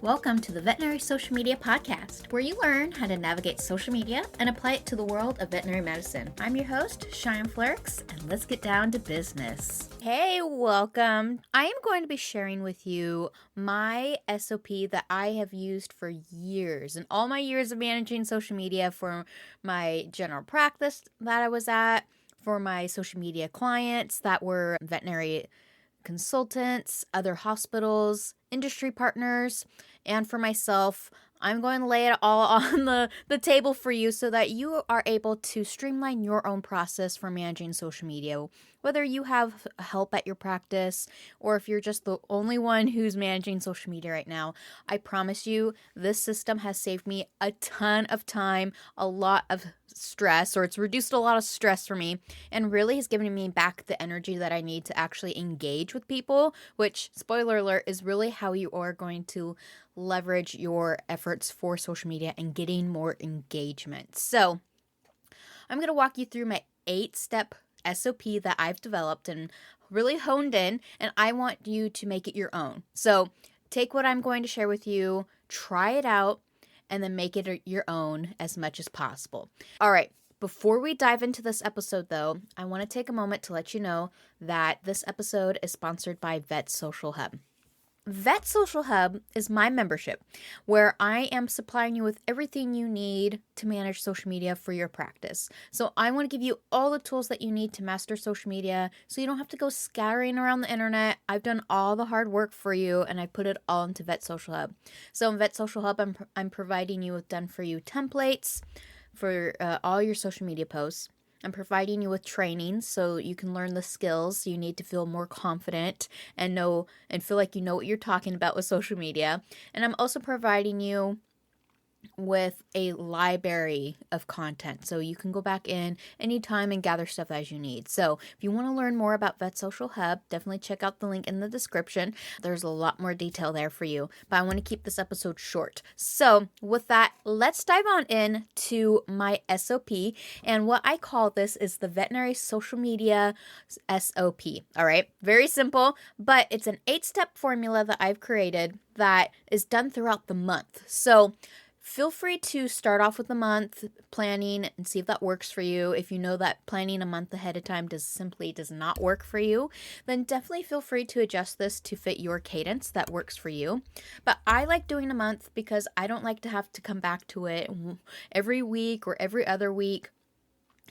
Welcome to the Veterinary Social Media Podcast, where you learn how to navigate social media and apply it to the world of veterinary medicine. I'm your host, Cheyanne, and let's get down to business. Hey, welcome. I am going to be sharing with you my SOP that I have used for years, and all my years of managing social media for my general practice that I was at, for my social media clients that were veterinary consultants, other hospitals, industry partners, and for myself. I'm going to lay it all on the table for you so that you are able to streamline your own process for managing social media. Whether you have help at your practice or if you're just the only one who's managing social media right now, I promise you this system has saved me a ton of time, a lot of stress, or it's reduced a lot of stress for me, and really has given me back the energy that I need to actually engage with people, which, spoiler alert, is really how you are going to leverage your efforts for social media and getting more engagement. So I'm going to walk you through my 8-step SOP that I've developed and really honed in, and I want you to make it your own. So take what I'm going to share with you, try it out, and then make it your own as much as possible. All right. Before we dive into this episode, though, I want to take a moment to let you know that this episode is sponsored by Vet Social Hub. Vet Social Hub is my membership where I am supplying you with everything you need to manage social media for your practice. So I want to give you all the tools that you need to master social media so you don't have to go scattering around the internet. I've done all the hard work for you and I put it all into Vet Social Hub. So in Vet Social Hub, I'm providing you with done-for-you templates for all your social media posts. I'm providing you with training so you can learn the skills you need to feel more confident and feel like you know what you're talking about with social media. And I'm also providing you with a library of content so you can go back in anytime and gather stuff as you need. So if you want to learn more about Vet Social Hub, definitely check out the link in the description. There's a lot more detail there for you, but I want to keep this episode short. So with that, let's dive on in to my SOP, and what I call this is the Veterinary Social Media SOP. All right, very simple, but it's an 8-step formula that I've created that is done throughout the month. So feel free to start off with a month planning and see if that works for you. If you know that planning a month ahead of time does not work for you, then definitely feel free to adjust this to fit your cadence that works for you. But I like doing a month because I don't like to have to come back to it every week or every other week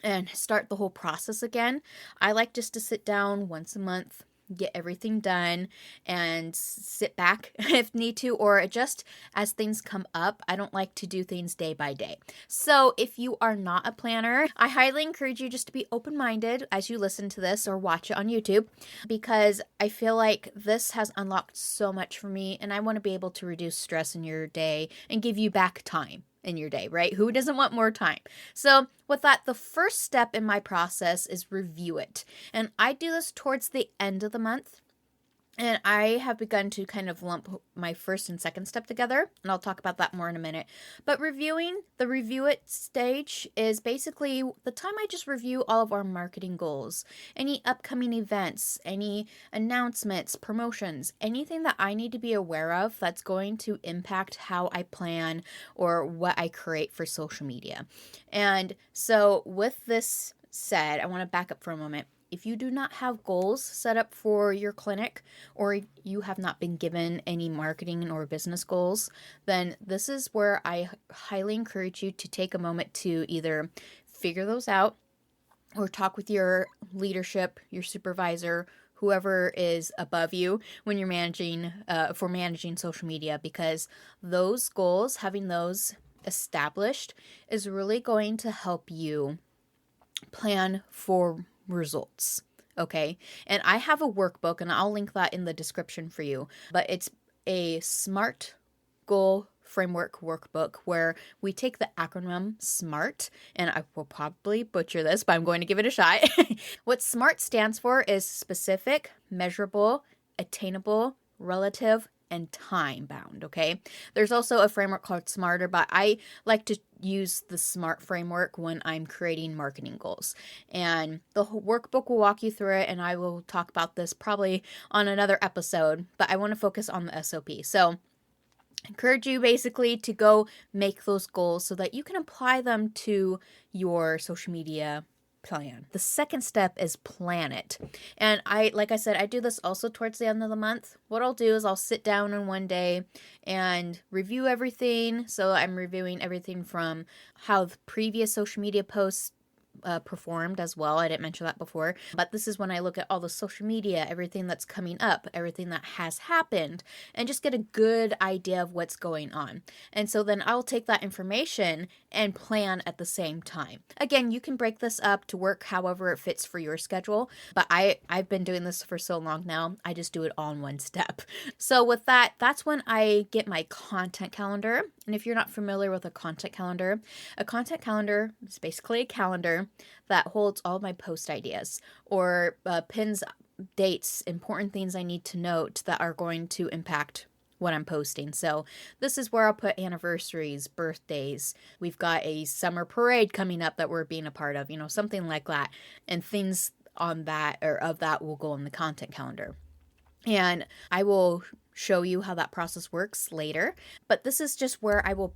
and start the whole process again. I like just to sit down once a month, get everything done, and sit back if need to, or adjust as things come up. I don't like to do things day by day. So if you are not a planner, I highly encourage you just to be open-minded as you listen to this or watch it on YouTube, because I feel like this has unlocked so much for me, and I want to be able to reduce stress in your day and give you back time in your day, right? Who doesn't want more time? So with that, the first step in my process is review it. And I do this towards the end of the month. And I have begun to kind of lump my first and second step together, and I'll talk about that more in a minute. But the review it stage is basically the time I just review all of our marketing goals, any upcoming events, any announcements, promotions, anything that I need to be aware of that's going to impact how I plan or what I create for social media. And so with this said, I want to back up for a moment. If you do not have goals set up for your clinic, or you have not been given any marketing or business goals, then this is where I highly encourage you to take a moment to either figure those out or talk with your leadership, your supervisor, whoever is above you when you're managing social media, because those goals, having those established, is really going to help you plan for results. Okay. And I have a workbook, and I'll link that in the description for you, but it's a SMART goal framework workbook where we take the acronym SMART, and I will probably butcher this, but I'm going to give it a shot. What SMART stands for is specific, measurable, attainable, relative, and time bound. Okay. There's also a framework called Smarter, but I like to use the SMART framework when I'm creating marketing goals. And the workbook will walk you through it, and I will talk about this probably on another episode, but I want to focus on the SOP. So encourage you basically to go make those goals so that you can apply them to your social media plan. The second step is plan it. And like I said, I do this also towards the end of the month. What I'll do is I'll sit down in one day and review everything. So I'm reviewing everything from how the previous social media posts performed as well. I didn't mention that before, but this is when I look at all the social media, everything that's coming up, everything that has happened, and just get a good idea of what's going on. And so then I'll take that information and plan at the same time. Again, you can break this up to work however it fits for your schedule, but I've been doing this for so long now, I just do it all in one step. So with that, that's when I get my content calendar. And if you're not familiar with a content calendar is basically a calendar that holds all my post ideas or pins dates, important things I need to note that are going to impact what I'm posting. So this is where I'll put anniversaries, birthdays. We've got a summer parade coming up that we're being a part of, something like that. And things on that or of that will go in the content calendar. And I will show you how that process works later. But this is just where I will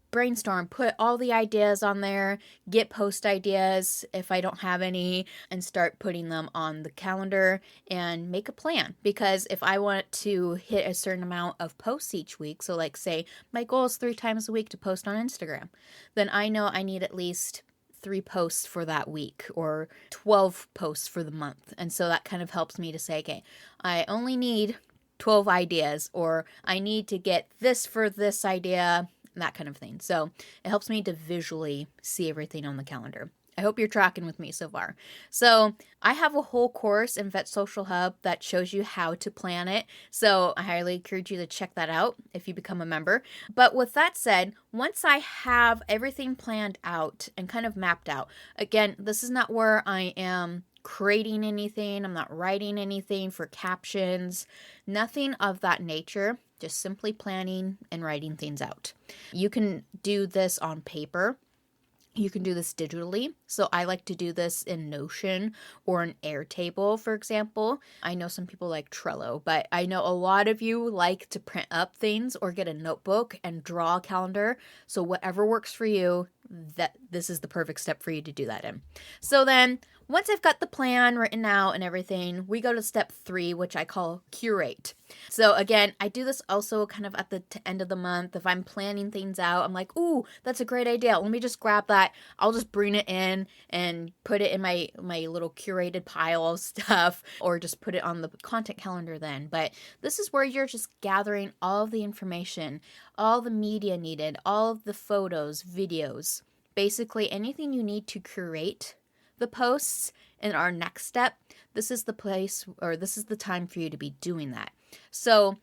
brainstorm, put all the ideas on there, get post ideas if I don't have any, and start putting them on the calendar and make a plan. Because if I want to hit a certain amount of posts each week, so like say my goal is 3 times a week to post on Instagram, then I know I need at least 3 posts for that week or 12 posts for the month. And so that kind of helps me to say, okay, I only need 12 ideas, or I need to get this for this idea, that kind of thing. So it helps me to visually see everything on the calendar. I hope you're tracking with me so far. So I have a whole course in Vet Social Hub that shows you how to plan it. So I highly encourage you to check that out if you become a member. But with that said, once I have everything planned out and kind of mapped out, again, this is not where I am creating anything. I'm not writing anything for captions, nothing of that nature. Just simply planning and writing things out. You can do this on paper. You can do this digitally. So I like to do this in Notion or an Airtable, for example. I know some people like Trello, but I know a lot of you like to print up things or get a notebook and draw a calendar. So whatever works for you, this is the perfect step for you to do that in. So then once I've got the plan written out and everything, we go to step 3, which I call curate. So again, I do this also kind of at the end of the month. If I'm planning things out, I'm like, ooh, that's a great idea. Let me just grab that. I'll just bring it in and put it in my little curated pile of stuff, or just put it on the content calendar then. But this is where you're just gathering all of the information, all the media needed, all of the photos, videos, basically anything you need to curate the posts. In our next step, this is the place, or this is the time for you to be doing that. So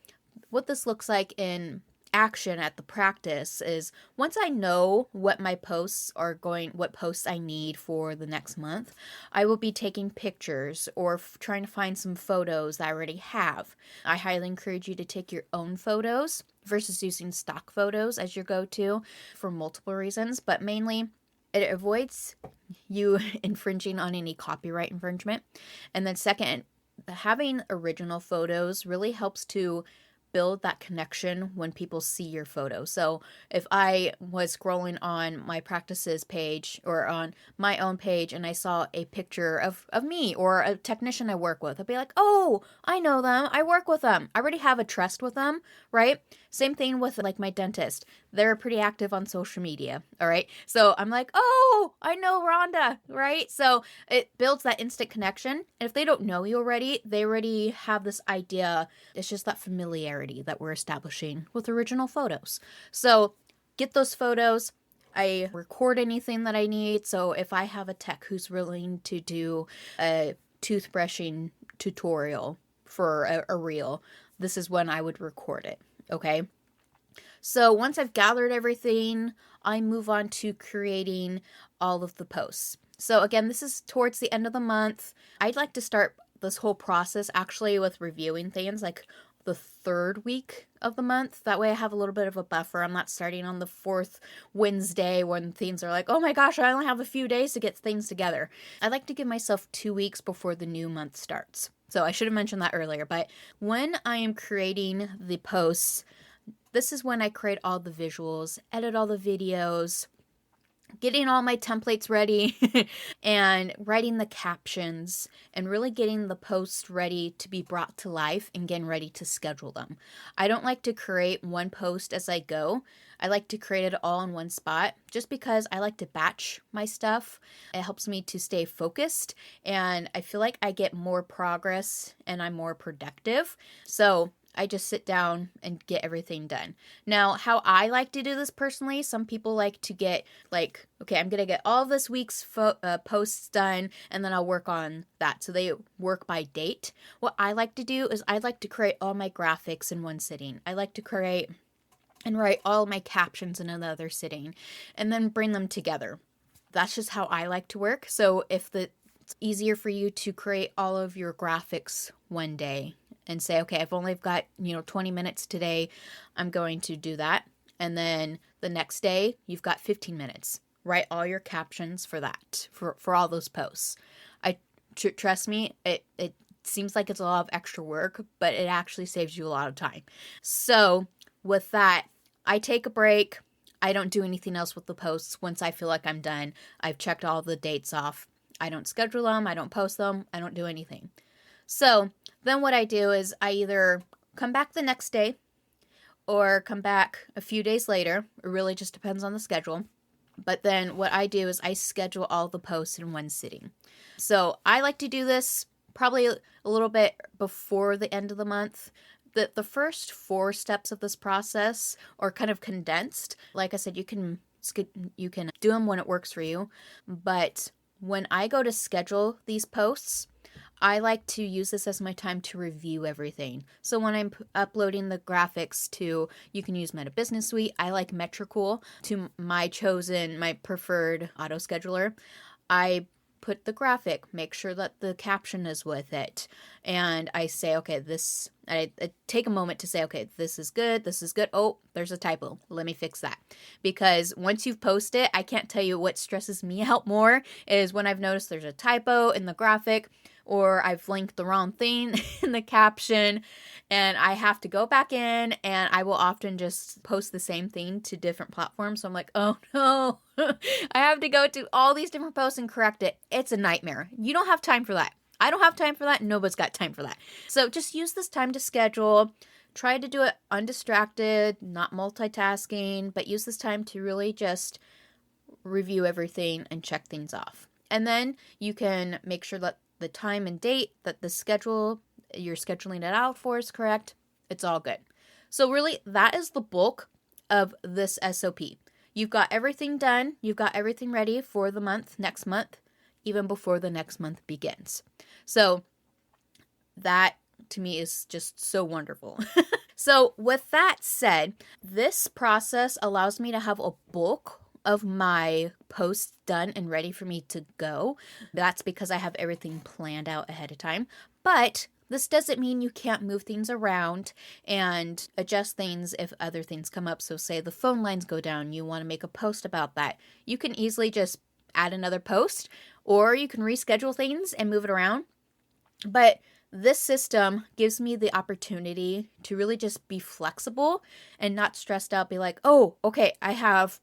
what this looks like in action at the practice is, once I know what my posts are what posts I need for the next month, I will be taking pictures or trying to find some photos that I already have. I highly encourage you to take your own photos versus using stock photos as your go-to for multiple reasons, but mainly it avoids you infringing on any copyright infringement. And then second, having original photos really helps to build that connection when people see your photo. So if I was scrolling on my practices page or on my own page and I saw a picture of me or a technician I work with, I'd be like, oh, I know them. I work with them. I already have a trust with them, right? Same thing with like my dentist. They're pretty active on social media, all right? So I'm like, oh, I know Rhonda, right? So it builds that instant connection. And if they don't know you already, they already have this idea. It's just that familiarity that we're establishing with original photos. So get those photos. I record anything that I need. So if I have a tech who's willing to do a toothbrushing tutorial for a reel, this is when I would record it. Okay. So once I've gathered everything, I move on to creating all of the posts. So again, this is towards the end of the month. I'd like to start this whole process actually with reviewing things like the 3rd week of the month. That way I have a little bit of a buffer. I'm not starting on the 4th Wednesday when things are like, oh my gosh, I only have a few days to get things together. I like to give myself 2 weeks before the new month starts. So I should have mentioned that earlier, but when I am creating the posts, this is when I create all the visuals, edit all the videos, getting all my templates ready and writing the captions and really getting the posts ready to be brought to life and getting ready to schedule them. I don't like to create one post as I go. I like to create it all in one spot just because I like to batch my stuff. It helps me to stay focused and I feel like I get more progress and I'm more productive. So I just sit down and get everything done. Now, how I like to do this personally, some people like to get okay, I'm going to get all this week's posts done and then I'll work on that. So they work by date. What I like to do is I like to create all my graphics in one sitting. I like to create and write all my captions in another sitting and then bring them together. That's just how I like to work. So if it's easier for you to create all of your graphics one day and say, okay, I've only got, 20 minutes today, I'm going to do that. And then the next day, you've got 15 minutes. Write all your captions for that, for all those posts. Trust me, it seems like it's a lot of extra work, but it actually saves you a lot of time. So with that, I take a break. I don't do anything else with the posts once I feel like I'm done. I've checked all the dates off. I don't schedule them. I don't post them. I don't do anything. So then what I do is I either come back the next day or come back a few days later. It really just depends on the schedule. But then what I do is I schedule all the posts in one sitting. So I like to do this probably a little bit before the end of the month. The first 4 steps of this process are kind of condensed. Like I said, you can do them when it works for you. But when I go to schedule these posts, I like to use this as my time to review everything. So when I'm uploading the graphics you can use Meta Business Suite. I like Metricool to my preferred auto scheduler. I put the graphic, make sure that the caption is with it. And I say, okay, I take a moment to say, okay, this is good. Oh, there's a typo. Let me fix that. Because once you've posted, I can't tell you what stresses me out more is when I've noticed there's a typo in the graphic or I've linked the wrong thing in the caption and I have to go back in and I will often just post the same thing to different platforms. So I'm like, oh no, I have to go to all these different posts and correct it. It's a nightmare. You don't have time for that. I don't have time for that. Nobody's got time for that. So just use this time to schedule. Try to do it undistracted, not multitasking, but use this time to really just review everything and check things off. And then you can make sure that the time and date that the schedule you're scheduling it out for is correct. It's all good. So really, that is the bulk of this SOP. You've got everything done. You've got everything ready for the next month, even before the next month begins. So that to me is just so wonderful. So with that said, this process allows me to have a bulk of my posts done and ready for me to go. That's because I have everything planned out ahead of time. But this doesn't mean you can't move things around and adjust things if other things come up. So say the phone lines go down, you want to make a post about that. You can easily just add another post or you can reschedule things and move it around. But this system gives me the opportunity to really just be flexible and not stressed out, be like, oh, okay, I have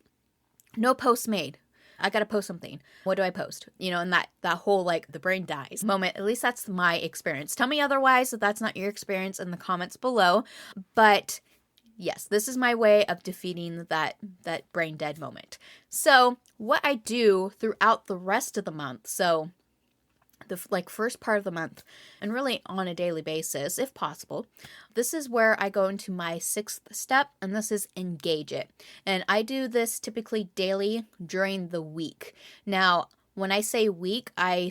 no posts made. I got to post something. What do I post? And that whole the brain dies moment, at least that's my experience. Tell me otherwise if that's not your experience in the comments below. But yes, this is my way of defeating that brain dead moment. So what I do throughout the rest of the month, so the first part of the month and really on a daily basis, if possible, this is where I go into my 6th step, and this is engage it. And I do this typically daily during the week. Now, when I say week, I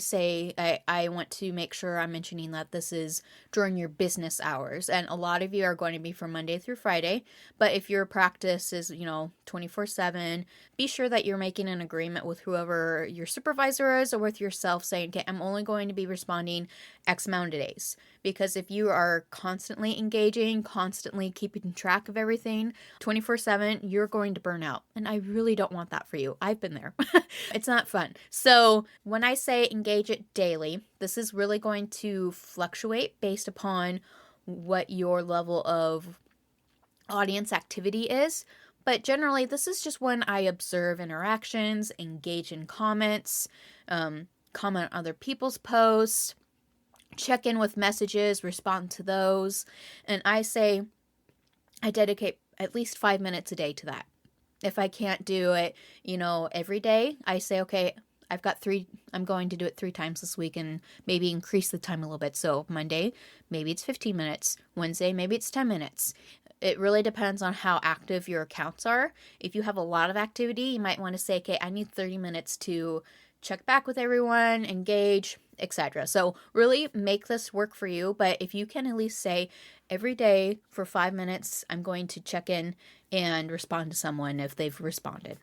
want to make sure I'm mentioning that this is during your business hours. And a lot of you are going to be from Monday through Friday. But if your practice is, 24/7, be sure that you're making an agreement with whoever your supervisor is or with yourself saying, okay, I'm only going to be responding X amount of days. Because if you are constantly engaging, constantly keeping track of everything, 24/7, you're going to burn out. And I really don't want that for you. I've been there. It's not fun. So when I say engage it daily, this is really going to fluctuate based upon what your level of audience activity is. But generally, this is just when I observe interactions, engage in comments, comment on other people's posts, check in with messages, respond to those. And I say I dedicate at least 5 minutes a day to that. If I can't do it, every day, I say, okay, I'm going to do it 3 times this week and maybe increase the time a little bit. So Monday, maybe it's 15 minutes. Wednesday, maybe it's 10 minutes. It really depends on how active your accounts are. If you have a lot of activity, you might want to say, okay, I need 30 minutes to check back with everyone, engage, etc. So really make this work for you. But if you can at least say every day for 5 minutes, I'm going to check in and respond to someone if they've responded.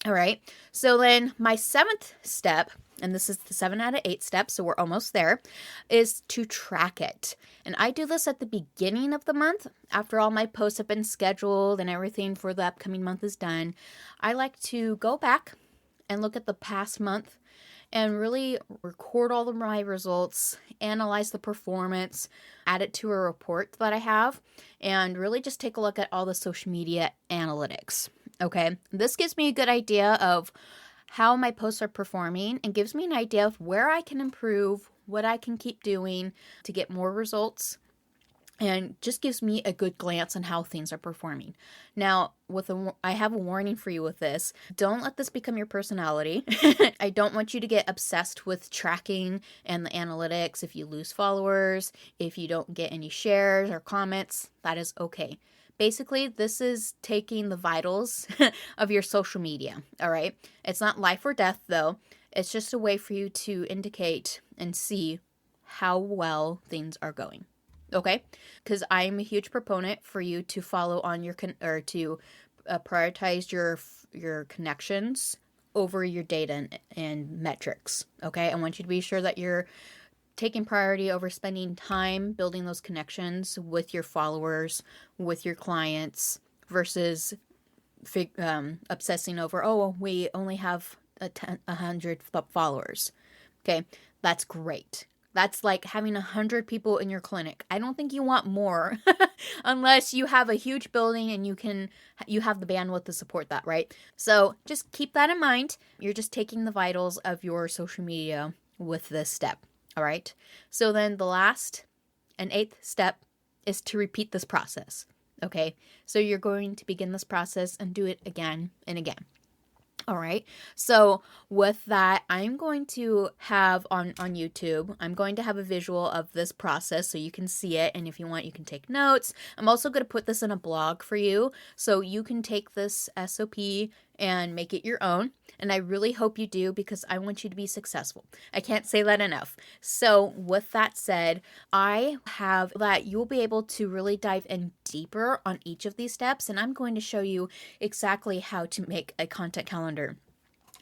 All right. So then my 7th step, and this is the 7 out of 8 steps, so we're almost there, is to track it. And I do this at the beginning of the month. After all my posts have been scheduled and everything for the upcoming month is done, I like to go back and look at the past month and really record all of my results, analyze the performance, add it to a report that I have, and really just take a look at all the social media analytics. Okay, this gives me a good idea of how my posts are performing and gives me an idea of where I can improve, what I can keep doing to get more results, and just gives me a good glance on how things are performing. Now, I have a warning for you with this. Don't let this become your personality. I don't want you to get obsessed with tracking and the analytics. If you lose followers, if you don't get any shares or comments, that is okay. Basically, this is taking the vitals of your social media, all right? It's not life or death, though. It's just a way for you to indicate and see how well things are going, okay? Because I'm a huge proponent for you to follow on to prioritize your connections over your data and metrics, okay? I want you to be sure that you're taking priority over spending time building those connections with your followers, with your clients, versus obsessing over, we only have 100 followers. Okay, that's great. That's like having 100 people in your clinic. I don't think you want more unless you have a huge building and you have the bandwidth to support that, right? So just keep that in mind. You're just taking the vitals of your social media with this step. All right. So then the last and 8th step is to repeat this process. Okay. So you're going to begin this process and do it again and again. All right. So with that, I'm going to have on YouTube, I'm going to have a visual of this process so you can see it. And if you want, you can take notes. I'm also going to put this in a blog for you so you can take this SOP and make it your own. And I really hope you do because I want you to be successful. I can't say that enough. So with that said, I have that you'll be able to really dive in deeper on each of these steps. And I'm going to show you exactly how to make a content calendar.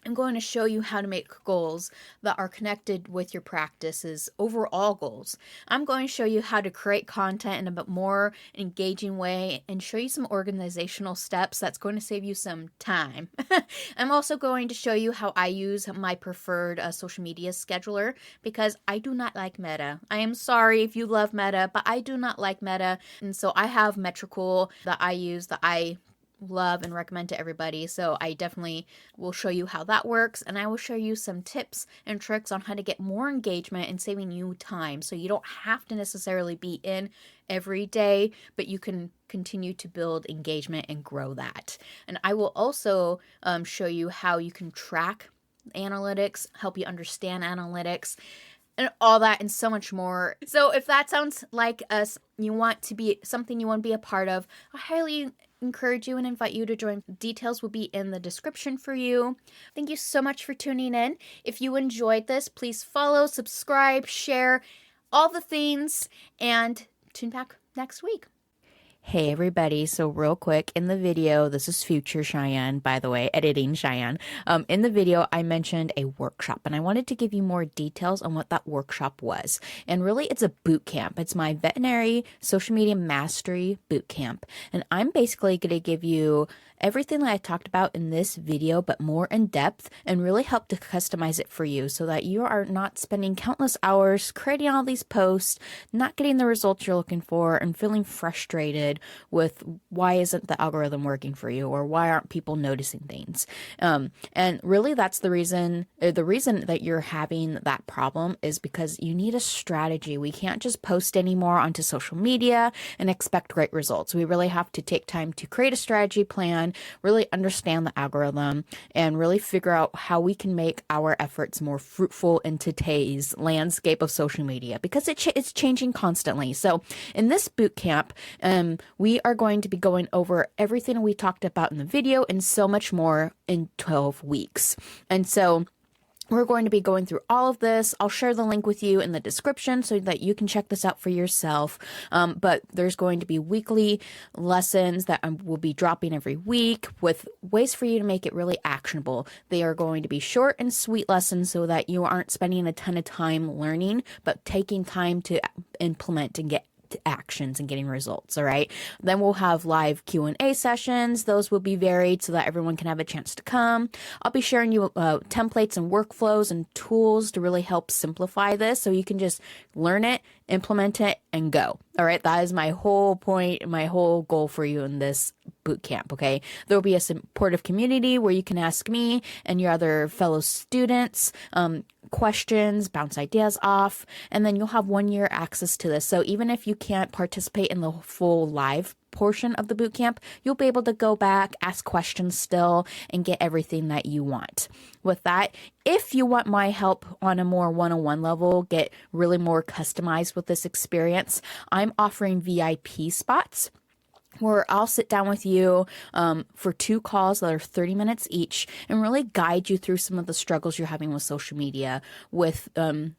I'm going to show you how to make goals that are connected with your practice's overall goals. I'm going to show you how to create content in a bit more engaging way and show you some organizational steps that's going to save you some time. I'm also going to show you how I use my preferred social media scheduler because I do not like Meta. I am sorry if you love Meta, but I do not like Meta. And so I have Metricool that I use that I love and recommend to everybody. So I definitely will show you how that works, and I will show you some tips and tricks on how to get more engagement and saving you time. So you don't have to necessarily be in every day, but you can continue to build engagement and grow that. And I will also show you how you can track analytics, help you understand analytics, and all that and so much more. So if that sounds like you want to be something you want to be a part of, I highly encourage you and invite you to join. Details will be in the description for you. Thank you so much for tuning in. If you enjoyed this, please follow, subscribe, share, all the things, and tune back next week. Hey everybody, so real quick, in the video, this is future Cheyanne, by the way, editing Cheyanne. In the video, I mentioned a workshop, and I wanted to give you more details on what that workshop was. And really, it's a boot camp. It's my Veterinary Social Media Mastery Boot Camp. And I'm basically going to give you everything that I talked about in this video, but more in depth, and really help to customize it for you so that you are not spending countless hours creating all these posts, not getting the results you're looking for, and feeling frustrated frustrated with why isn't the algorithm working for you, or why aren't people noticing things. And really that's the reason that you're having that problem is because you need a strategy. We can't just post anymore onto social media and expect great results. We really have to take time to create a strategy plan, really understand the algorithm, and really figure out how we can make our efforts more fruitful in today's landscape of social media, because it's changing constantly. So in this boot camp, we are going to be going over everything we talked about in the video and so much more in 12 weeks. And so we're going to be going through all of this. I'll share the link with you in the description so that you can check this out for yourself. But there's going to be weekly lessons that I will be dropping every week with ways for you to make it really actionable. They are going to be short and sweet lessons so that you aren't spending a ton of time learning, but taking time to implement and get to actions and getting results. All right. Then we'll have live Q&A sessions. Those will be varied so that everyone can have a chance to come. I'll be sharing you templates and workflows and tools to really help simplify this so you can just learn it, implement it, and go. All right. That is my whole point, my whole goal for you in this boot camp. Okay. There will be a supportive community where you can ask me and your other fellow students questions, bounce ideas off, and then you'll have 1 year access to this. So even if you can't participate in the full live portion of the boot camp, you'll be able to go back, ask questions still, and get everything that you want. With that, if you want my help on a more one-on-one level, get really more customized with this experience, I'm offering VIP spots, where I'll sit down with you for 2 calls that are 30 minutes each and really guide you through some of the struggles you're having with social media, with some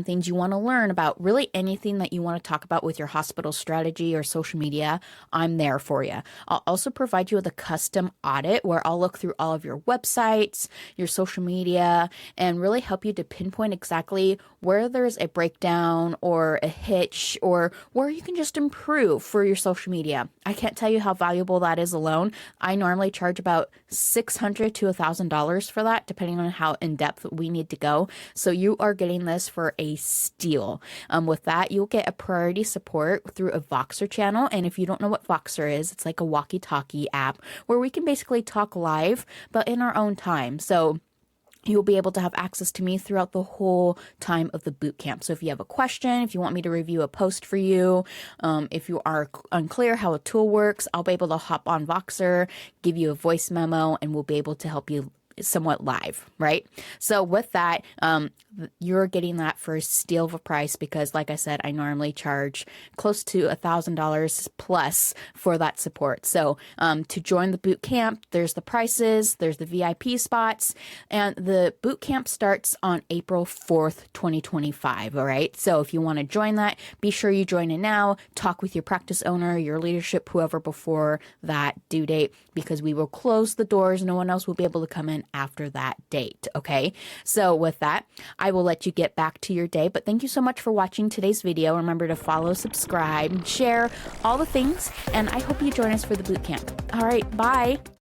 things you want to learn about, really anything that you want to talk about with your hospital strategy or social media. I'm there for you. I'll also provide you with a custom audit where I'll look through all of your websites, your social media, and really help you to pinpoint exactly where there's a breakdown or a hitch or where you can just improve for your social media. I can't tell you how valuable that is alone. I normally charge about $600 to $1,000 for that, depending on how in depth we need to go. So you are getting this for a steal. With that, you'll get a priority support through a Voxer channel. And if you don't know what Voxer is, it's like a walkie-talkie app where we can basically talk live, but in our own time. So you'll be able to have access to me throughout the whole time of the boot camp. So if you have a question, if you want me to review a post for you, if you are unclear how a tool works, I'll be able to hop on Voxer, give you a voice memo, and we'll be able to help you somewhat live, right? So with that, you're getting that for a steal of a price because, like I said, I normally charge close to $1,000 plus for that support. So to join the boot camp, there's the prices, there's the VIP spots, and the boot camp starts on April 4th, 2025. All right. So if you want to join that, be sure you join in now. Talk with your practice owner, your leadership, whoever before that due date, because we will close the doors. No one else will be able to come in after that date. Okay. So with that, I will let you get back to your day, but thank you so much for watching today's video. Remember to follow, subscribe, share, all the things, and I hope you join us for the boot camp. All right, bye.